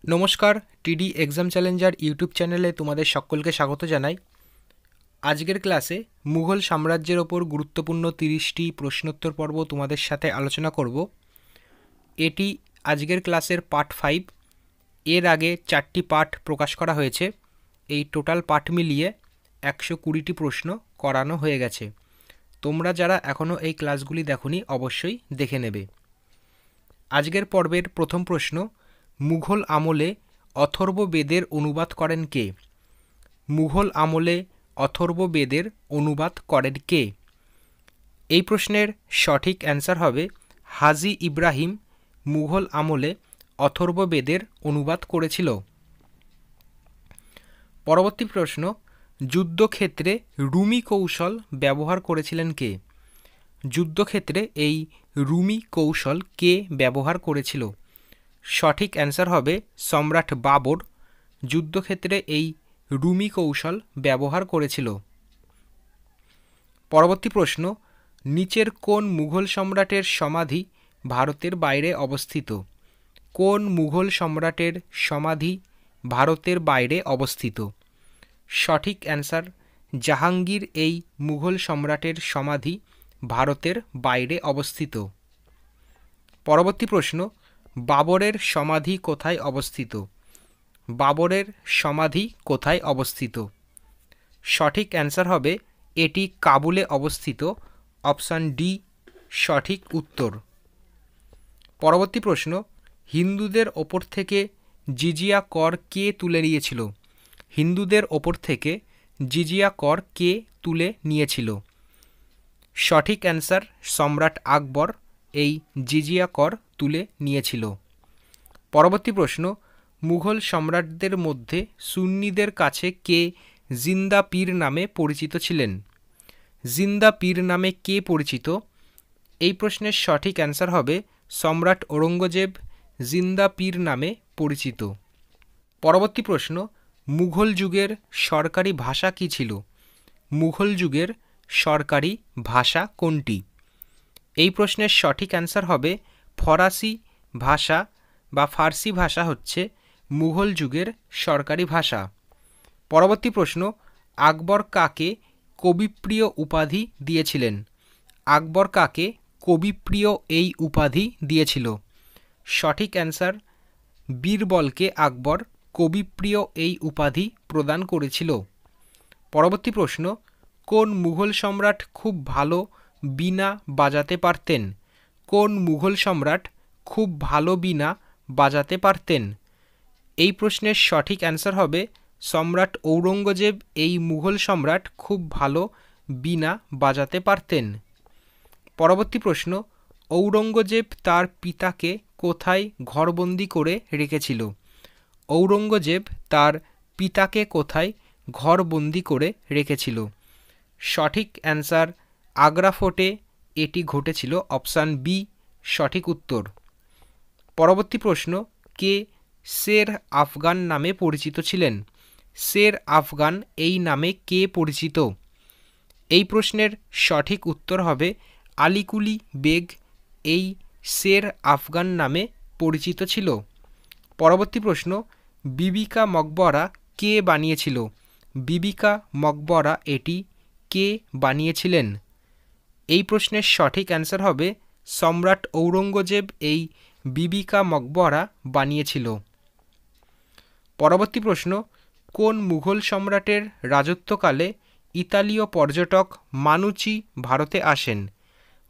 নমস্কার, টিডি exam Challenger YouTube চ্যানেলে তোমাদের সকলকে স্বাগত জানাই। আজকের ক্লাসে মুঘল সাম্রাজ্যের ওপর গুরুত্বপূর্ণ 30টি প্রশ্নোত্তর পর্ব তোমাদের সাথে আলোচনা করব। এটি আজকের ক্লাসের পার্ট 5। এর আগে 4টি পার্ট প্রকাশ করা হয়েছে। এই টোটাল পার্ট মিলিয়ে 120টি প্রশ্ন করানো হয়ে গেছে। তোমরা যারা এখনও এই ক্লাসগুলি দেখোনি অবশ্যই দেখে নেবে। আজকের পর্বের প্রথম প্রশ্ন, মুঘল আমলে অথর্ব বেদের অনুবাদ করেন কে? মুঘল আমলে অথর্ব বেদের অনুবাদ করেন কে? এই প্রশ্নের সঠিক অ্যান্সার হবে হাজি ইব্রাহিম মুঘল আমলে অথর্ব বেদের অনুবাদ করেছিল। পরবর্তী প্রশ্ন, যুদ্ধক্ষেত্রে রুমি কৌশল ব্যবহার করেছিলেন কে? যুদ্ধক্ষেত্রে এই রুমি কৌশল কে ব্যবহার করেছিল? সঠিক অ্যান্সার হবে সম্রাট বাবর যুদ্ধক্ষেত্রে এই রুমি কৌশল ব্যবহার করেছিল। পরবর্তী প্রশ্ন, নিচের কোন মুঘল সম্রাটের সমাধি ভারতের বাইরে অবস্থিত? কোন মুঘল সম্রাটের সমাধি ভারতের বাইরে অবস্থিত? সঠিক অ্যান্সার জাহাঙ্গীর এই মুঘল সম্রাটের সমাধি ভারতের বাইরে অবস্থিত। পরবর্তী প্রশ্ন, বাবরের সমাধি কোথায় অবস্থিত? বাবরের সমাধি কোথায় অবস্থিত? সঠিক অ্যান্সার হবে এটি কাবুলে অবস্থিত। অপশান ডি সঠিক উত্তর। পরবর্তী প্রশ্ন, হিন্দুদের ওপর থেকে জিজিয়া কর কে তুলে নিয়েছিল? হিন্দুদের ওপর থেকে জিজিয়া কর কে তুলে নিয়েছিল? সঠিক অ্যান্সার সম্রাট আকবর এই জিজিয়া কর তুলে নিয়েছিল। পরবর্তী প্রশ্ন, মুঘল সম্রাটদের মধ্যে সুন্নিদের কাছে কে জিন্দা পীর নামে পরিচিত ছিলেন? জিন্দা পীর নামে কে পরিচিত? এই প্রশ্নের সঠিক অ্যান্সার হবে সম্রাট ঔরঙ্গজেব জিন্দা পীর নামে পরিচিত। পরবর্তী প্রশ্ন, মুঘল যুগের সরকারি ভাষা কী ছিল? মুঘল যুগের সরকারি ভাষা কোনটি? এই প্রশ্নের সঠিক অ্যান্সার হবে ফরাসি ভাষা বা ফার্সি ভাষা হচ্ছে মুঘল যুগের সরকারি ভাষা। পরবর্তী প্রশ্ন, আকবর কাকে কবিপ্রিয় উপাধি দিয়েছিলেন? আকবর কাকে কবিপ্রিয় এই উপাধি দিয়েছিল? সঠিক অ্যান্সার বীরবলকে আকবর কবিপ্রিয় এই উপাধি প্রদান করেছিল। পরবর্তী প্রশ্ন, কোন মুঘল সম্রাট খুব ভালো বীণা বাজাতে পারতেন? কোন মুঘল সম্রাট খুব ভালো বীণা বাজাতে পারতেন? এই প্রশ্নের সঠিক অ্যান্সার হবে সম্রাট ঔরঙ্গজেব এই মুঘল সম্রাট খুব ভালো বীণা বাজাতে পারতেন। পরবর্তী প্রশ্ন, ঔরঙ্গজেব তার পিতাকে কোথায় ঘরবন্দি করে রেখেছিল? ঔরঙ্গজেব তার পিতাকে কোথায় ঘরবন্দি করে রেখেছিল? সঠিক অ্যান্সার আগ্রা ফোর্টে এটি ঘটেছিল। অপশান বি সঠিক উত্তর। পরবর্তী প্রশ্ন, কে শের আফগান নামে পরিচিত ছিলেন? শের আফগান এই নামে কে পরিচিত? এই প্রশ্নের সঠিক উত্তর হবে আলীকুলি বেগ এই শের আফগান নামে পরিচিত ছিল। পরবর্তী প্রশ্ন, বিবিকা মকবরা কে বানিয়েছিল? বিবিকা মকবরা এটি কে বানিয়েছিলেন? এই প্রশ্নের সঠিক অ্যান্সার হবে সম্রাট ঔরঙ্গজেব এই বিবিকা মকবরা বানিয়েছিল। পরবর্তী প্রশ্ন, কোন মুঘল সম্রাটের রাজত্বকালে ইতালীয় পর্যটক মানুচি ভারতে আসেন?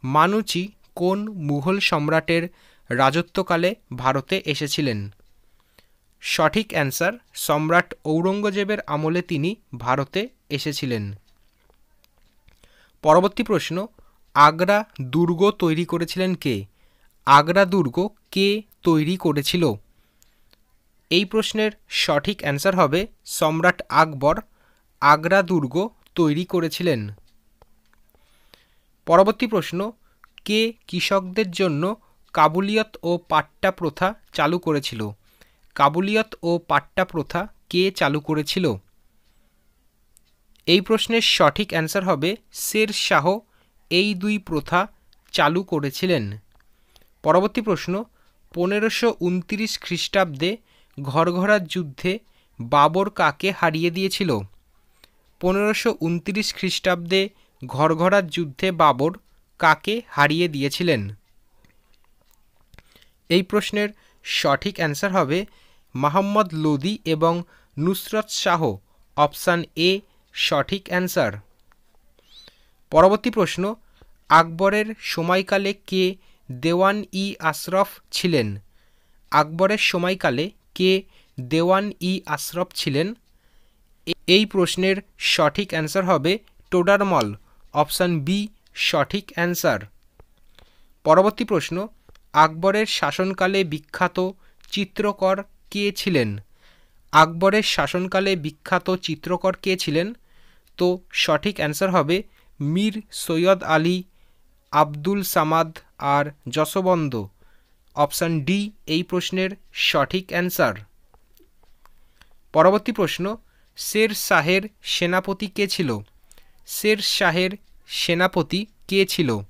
মানুচি কোন মুঘল সম্রাটের রাজত্বকালে ভারতে এসেছিলেন? সঠিক অ্যান্সার সম্রাট ঔরঙ্গজেবের আমলে তিনি ভারতে এসেছিলেন। পরবর্তী প্রশ্ন, আগ্রা দুর্গ তৈরি করেছিলেন কে? আগ্রা দুর্গ কে তৈরি করেছিল? এই প্রশ্নের সঠিক অ্যান্সার হবে সম্রাট আকবর আগ্রা দুর্গ তৈরি করেছিলেন। পরবর্তী প্রশ্ন, কে কৃষকদের জন্য কাবুলিয়ত ও পাট্টা প্রথা চালু করেছিল? কাবুলিয়ত ও পাট্টা প্রথা কে চালু করেছিল? এই প্রশ্নের সঠিক অ্যান্সার হবে শের শাহ এই দুই প্রথা চালু করেছিলেন। পরবর্তী প্রশ্ন, 1529 খ্রিস্টাব্দে ঘরঘরার যুদ্ধে বাবর কাকে হারিয়ে দিয়েছিল? 1529 খ্রিস্টাব্দে ঘরঘরার যুদ্ধে বাবর কাকে হারিয়ে দিয়েছিলেন? এই প্রশ্নের সঠিক অ্যান্সার হবে মোহাম্মদ লোদি এবং নুসরত শাহ। অপশান এ সঠিক অ্যান্সার। পরবর্তী প্রশ্ন, আকবরের সময়কালে কে দেওয়ান ই আশরফ ছিলেন? আকবরের সময়কালে কে দেওয়ান ই আশরফ ছিলেন? এই প্রশ্নের সঠিক অ্যান্সার হবে টোডারমল। অপশান বি সঠিক অ্যান্সার। পরবর্তী প্রশ্ন, আকবরের শাসনকালে বিখ্যাত চিত্রকর কে ছিলেন? আকবরের শাসনকালে বিখ্যাত চিত্রকর কে ছিলেন? তো সঠিক অ্যান্সার হবে মীর সৈয়দ আলী, আব্দুল সামাদ আর যশবন্ত। অপশান ডি এই প্রশ্নের সঠিক অ্যান্সার। পরবর্তী প্রশ্ন, শের শাহের সেনাপতি কে ছিল? শের শাহের সেনাপতি কে ছিল?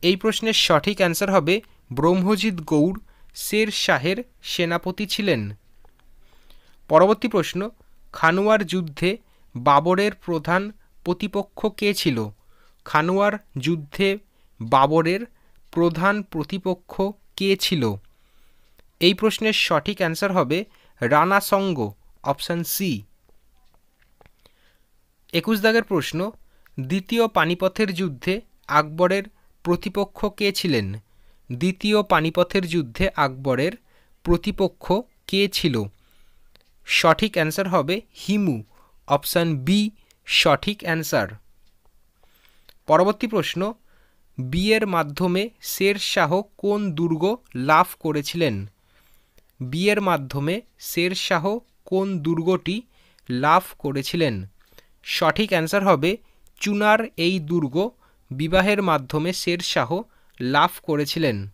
এই প্রশ্নের সঠিক অ্যান্সার হবে ব্রহ্মজিৎ গৌড় শের শাহের সেনাপতি ছিলেন। পরবর্তী প্রশ্ন, খানুয়ার যুদ্ধে বাবরের প্রধান প্রতিপক্ষ কে ছিল? খানুয়ার যুদ্ধে বাবরের প্রধান প্রতিপক্ষ কে ছিল? এই প্রশ্নের সঠিক অ্যান্সার হবে রানা সঙ্গ। Option C. 21 দাগের প্রশ্ন, দ্বিতীয় পানিপথের যুদ্ধে আকবরের প্রতিপক্ষ কে ছিলেন? দ্বিতীয় পানিপথের যুদ্ধে আকবরের প্রতিপক্ষ কে ছিল? সঠিক অ্যান্সার হবে হিমু। অপশান বি সঠিক অ্যান্সার। পরবর্তী প্রশ্ন, বিয়ের মাধ্যমে শের শাহ কোন দুর্গ লাভ করেছিলেন? বিয়ের মাধ্যমে শের শাহ কোন দুর্গটি লাভ করেছিলেন? সঠিক অ্যান্সার হবে চুনার এই দুর্গ বিবাহের মাধ্যমে শের শাহ লাভ করেছিলেন।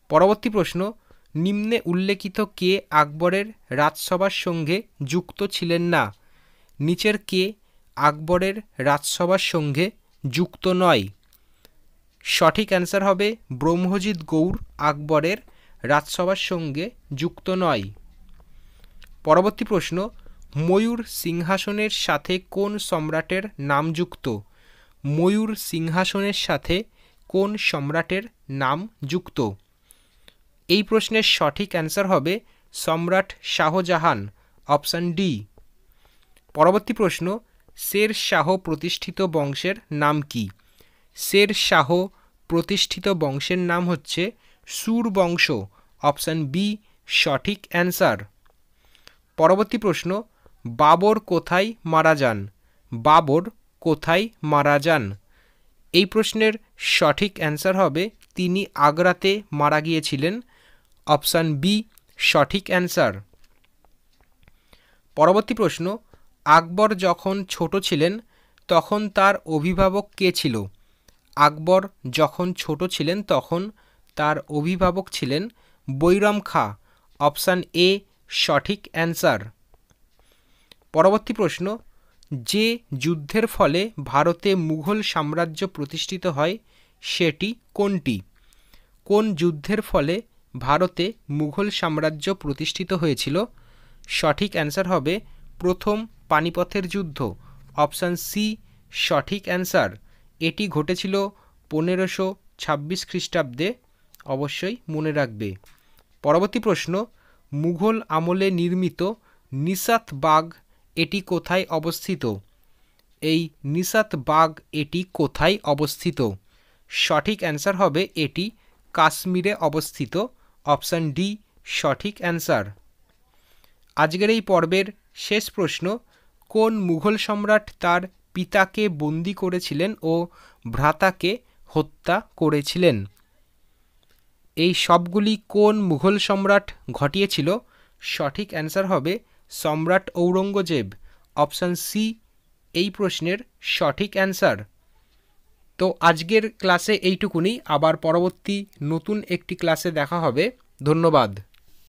পরবর্তী প্রশ্ন, নিম্নে উল্লেখিত কে আকবরের রাজসভার সঙ্গে যুক্ত ছিলেন না? নিচের কে আকবরের রাজসভার সঙ্গে যুক্ত নয়? সঠিক অ্যান্সার হবে ব্রহ্মজিৎ গৌড় আকবরের রাজসভার সঙ্গে যুক্ত নয়। পরবর্তী প্রশ্ন, ময়ূর সিংহাসনের সাথে কোন সম্রাটের নাম যুক্ত? ময়ূর সিংহাসনের সাথে কোন সম্রাটের নাম যুক্ত? এই প্রশ্নের সঠিক অ্যান্সার হবে সম্রাট শাহজাহান। Option D. পরবর্তী প্রশ্ন, শের শাহ প্রতিষ্ঠিত বংশের নাম কি? শের শাহ প্রতিষ্ঠিত বংশের নাম হচ্ছে সুর বংশ। অপশান বি সঠিক অ্যান্সার। পরবর্তী প্রশ্ন, বাবর কোথায় মারা যান? বাবর কোথায় মারা যান? এই প্রশ্নের সঠিক অ্যান্সার হবে তিনি আগ্রাতে মারা গিয়েছিলেন। অপশান বি সঠিক অ্যান্সার। পরবর্তী প্রশ্ন, আকবর যখন ছোট ছিলেন তখন তার অভিভাবক কে ছিল? আকবর যখন ছোট ছিলেন তখন তার অভিভাবক ছিলেন বৈরাম খাঁ। অপশান এ সঠিক অ্যান্সার। পরবর্তী প্রশ্ন, যে যুদ্ধের ফলে ভারতে মুঘল সাম্রাজ্য প্রতিষ্ঠিত হয় সেটি কোনটি? কোন যুদ্ধের ফলে ভারতে মুঘল সাম্রাজ্য প্রতিষ্ঠিত হয়েছিল? সঠিক অ্যান্সার হবে প্রথম পানিপথের যুদ্ধ। অপশান সি সঠিক অ্যান্সার। এটি ঘটেছিল 1526 খ্রিস্টাব্দে। অবশ্যই মনে রাখবে। পরবর্তী প্রশ্ন, মুঘল আমলে নির্মিত নিশাত বাগ এটি কোথায় অবস্থিত? এই নিশাত বাগ এটি কোথায় অবস্থিত? সঠিক অ্যান্সার হবে এটি কাশ্মীরে অবস্থিত। অপশান ডি সঠিক অ্যান্সার। আজকের এই পর্বের শেষ প্রশ্ন, কোন মুঘল সম্রাট তার পিতাকে বন্দী করেছিলেন ও ভ্রাতাকে হত্যা করেছিলেন? এই সবগুলি কোন মুঘল সম্রাট ঘটিয়েছিল? সঠিক অ্যান্সার হবে সম্রাট ঔরঙ্গজেব। অপশান সি এই প্রশ্নের সঠিক অ্যান্সার। তো আজকের ক্লাসে এইটুকুনি। আবার পরবর্তী নতুন একটি ক্লাসে দেখা হবে। ধন্যবাদ।